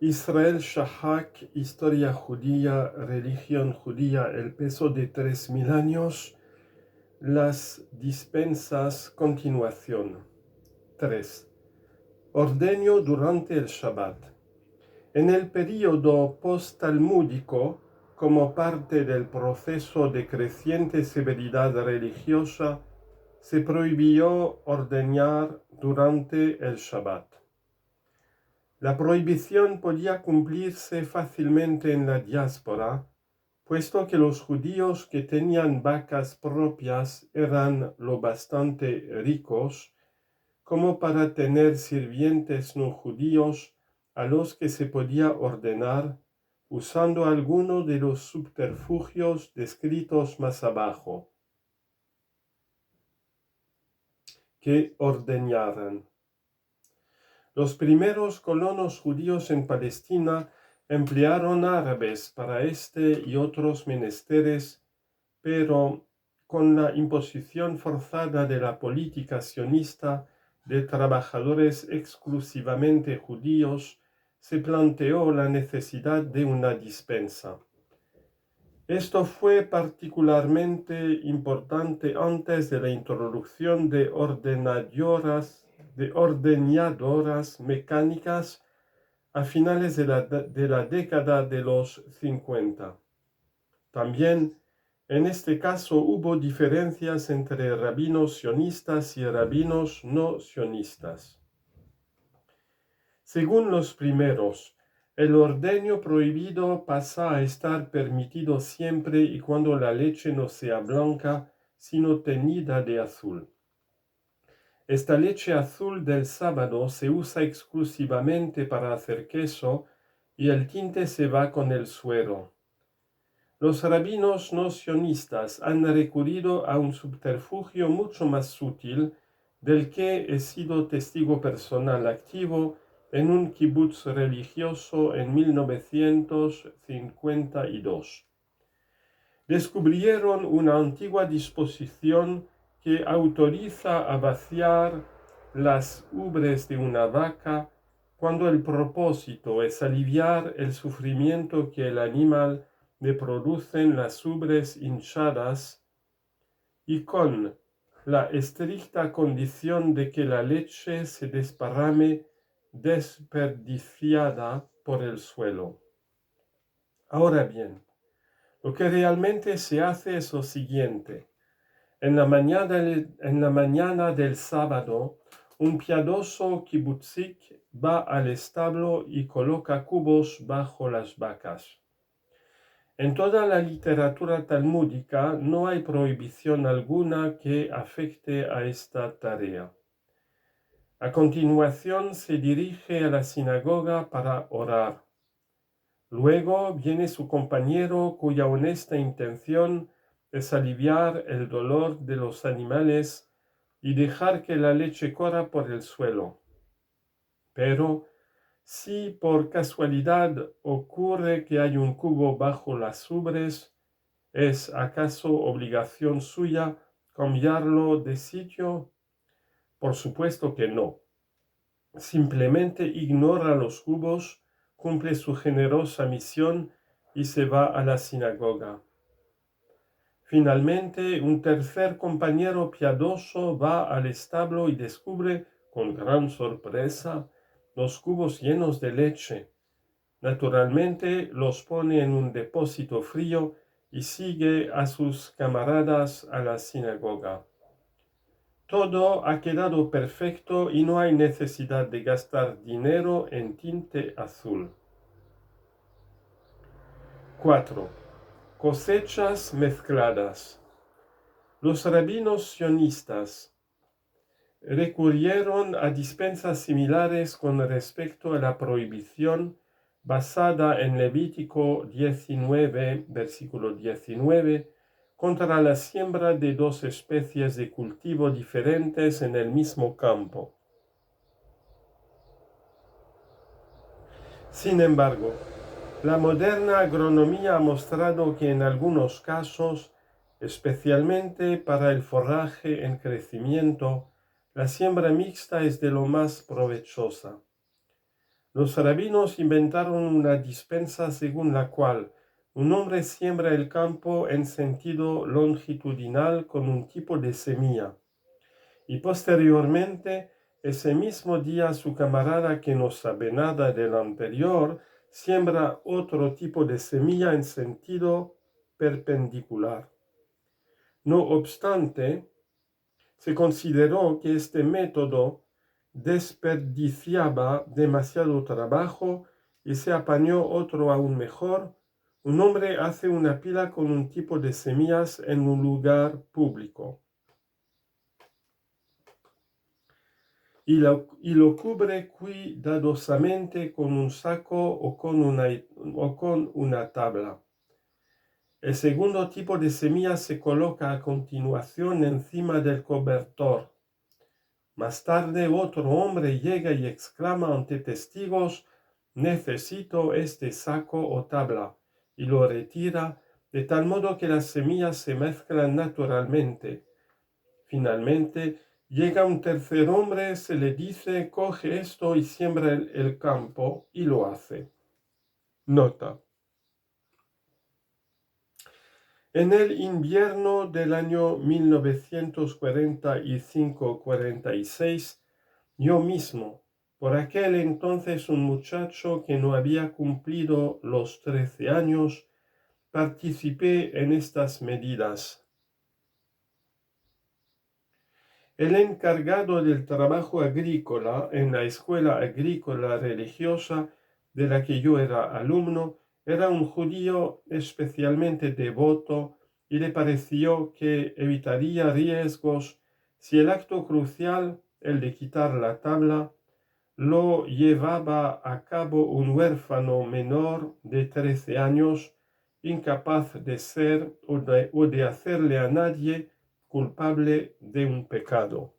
Israel Shahak, Historia judía, Religión judía, el peso de 3000 años, las dispensas, continuación. 3. Ordenio durante el Shabbat. En el período post-talmúdico, como parte del proceso de creciente severidad religiosa, se prohibió ordeñar durante el Shabbat. La prohibición podía cumplirse fácilmente en la diáspora, puesto que los judíos que tenían vacas propias eran lo bastante ricos como para tener sirvientes no judíos a los que se podía ordenar usando alguno de los subterfugios descritos más abajo, que ordeñaran. Los primeros colonos judíos en Palestina emplearon árabes para este y otros menesteres, pero con la imposición forzada de la política sionista de trabajadores exclusivamente judíos, se planteó la necesidad de una dispensa. Esto fue particularmente importante antes de la introducción de ordeñadoras mecánicas a finales de la década de los 50. También en este caso hubo diferencias entre rabinos sionistas y rabinos no sionistas. Según los primeros, el ordeño prohibido pasa a estar permitido siempre y cuando la leche no sea blanca, sino teñida de azul. Esta leche azul del sábado se usa exclusivamente para hacer queso y el tinte se va con el suero. Los rabinos no sionistas han recurrido a un subterfugio mucho más sutil del que he sido testigo personal activo en un kibutz religioso en 1952. Descubrieron una antigua disposición que autoriza a vaciar las ubres de una vaca cuando el propósito es aliviar el sufrimiento que el animal le producen las ubres hinchadas y con la estricta condición de que la leche se desparrame desperdiciada por el suelo. Ahora bien, lo que realmente se hace es lo siguiente. En la mañana del sábado, un piadoso kibutzik va al establo y coloca cubos bajo las vacas. En toda la literatura talmúdica no hay prohibición alguna que afecte a esta tarea. A continuación se dirige a la sinagoga para orar. Luego viene su compañero cuya honesta intención es aliviar el dolor de los animales y dejar que la leche corra por el suelo. Pero si por casualidad ocurre que hay un cubo bajo las ubres, ¿es acaso obligación suya cambiarlo de sitio? Por supuesto que no. Simplemente ignora los cubos, cumple su generosa misión y se va a la sinagoga. Finalmente, un tercer compañero piadoso va al establo y descubre, con gran sorpresa, los cubos llenos de leche. Naturalmente, los pone en un depósito frío y sigue a sus camaradas a la sinagoga. Todo ha quedado perfecto y no hay necesidad de gastar dinero en tinte azul. 4. Cosechas mezcladas. Los rabinos sionistas recurrieron a dispensas similares con respecto a la prohibición basada en Levítico 19, versículo 19, contra la siembra de dos especies de cultivo diferentes en el mismo campo. Sin embargo, la moderna agronomía ha mostrado que en algunos casos, especialmente para el forraje en crecimiento, la siembra mixta es de lo más provechosa. Los rabinos inventaron una dispensa según la cual un hombre siembra el campo en sentido longitudinal con un tipo de semilla, y posteriormente, ese mismo día, su camarada que no sabe nada del anterior, siembra otro tipo de semilla en sentido perpendicular. No obstante, se consideró que este método desperdiciaba demasiado trabajo y se apañó otro aún mejor. Un hombre hace una pila con un tipo de semillas en un lugar público y lo cubre cuidadosamente con un saco o con una tabla. El segundo tipo de semilla se coloca a continuación encima del cobertor. Más tarde otro hombre llega y exclama ante testigos: necesito este saco o tabla, y lo retira, de tal modo que las semillas se mezclan naturalmente. Finalmente llega un tercer hombre, se le dice: coge esto y siembra el campo, y lo hace. Nota: en el invierno del año 1945-46, yo mismo, por aquel entonces un muchacho que no había cumplido los 13 años, participé en estas medidas. El encargado del trabajo agrícola en la escuela agrícola religiosa de la que yo era alumno era un judío especialmente devoto, y le pareció que evitaría riesgos si el acto crucial, el de quitar la tabla, lo llevaba a cabo un huérfano menor de 13 años, incapaz de ser o de hacerle a nadie culpable de un pecado.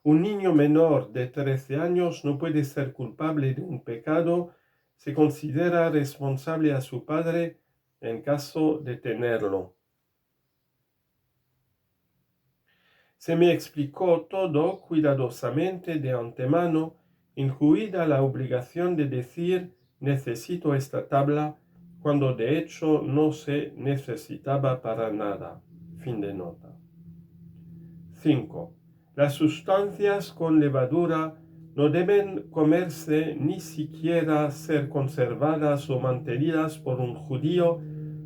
Un niño menor de 13 años no puede ser culpable de un pecado. Se considera responsable a su padre en caso de tenerlo. Se me explicó todo cuidadosamente de antemano, incluida la obligación de decir necesito esta tabla, cuando de hecho no se necesitaba para nada. Fin de nota. 5. Las sustancias con levadura no deben comerse ni siquiera ser conservadas o mantenidas por un judío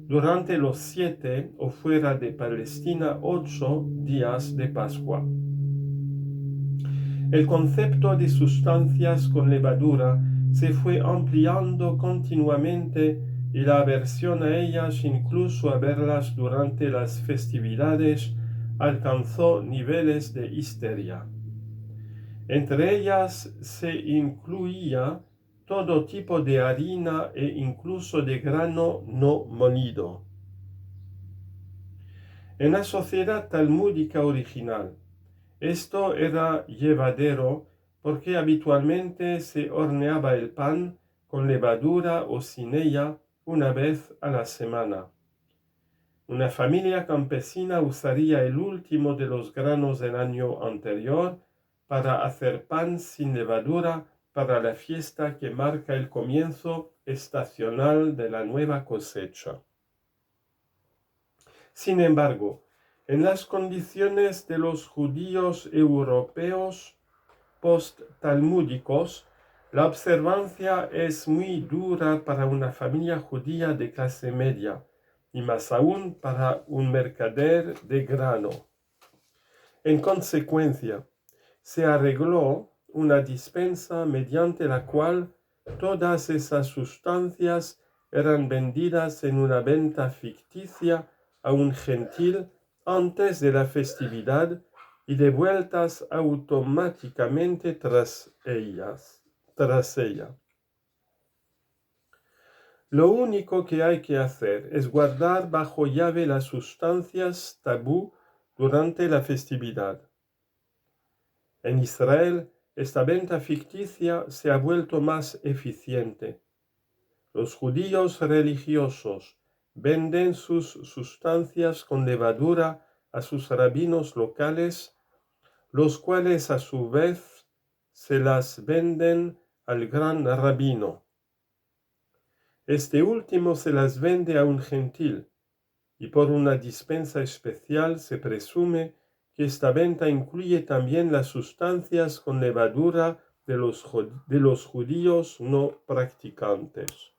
durante los 7 o fuera de Palestina 8 días de Pascua. El concepto de sustancias con levadura se fue ampliando continuamente, y la aversión a ellas, incluso a verlas durante las festividades, alcanzó niveles de histeria. Entre ellas se incluía todo tipo de harina e incluso de grano no molido. En la sociedad talmúdica original, esto era llevadero porque habitualmente se horneaba el pan con levadura o sin ella una vez a la semana. Una familia campesina usaría el último de los granos del año anterior para hacer pan sin levadura para la fiesta que marca el comienzo estacional de la nueva cosecha. Sin embargo, en las condiciones de los judíos europeos post-talmúdicos, la observancia es muy dura para una familia judía de clase media, y más aún para un mercader de grano. En consecuencia, se arregló una dispensa mediante la cual todas esas sustancias eran vendidas en una venta ficticia a un gentil antes de la festividad y devueltas automáticamente tras ella. Lo único que hay que hacer es guardar bajo llave las sustancias tabú durante la festividad. En Israel, esta venta ficticia se ha vuelto más eficiente. Los judíos religiosos venden sus sustancias con levadura a sus rabinos locales, los cuales a su vez se las venden al gran rabino. Este último se las vende a un gentil, y por una dispensa especial se presume que esta venta incluye también las sustancias con levadura de los judíos no practicantes.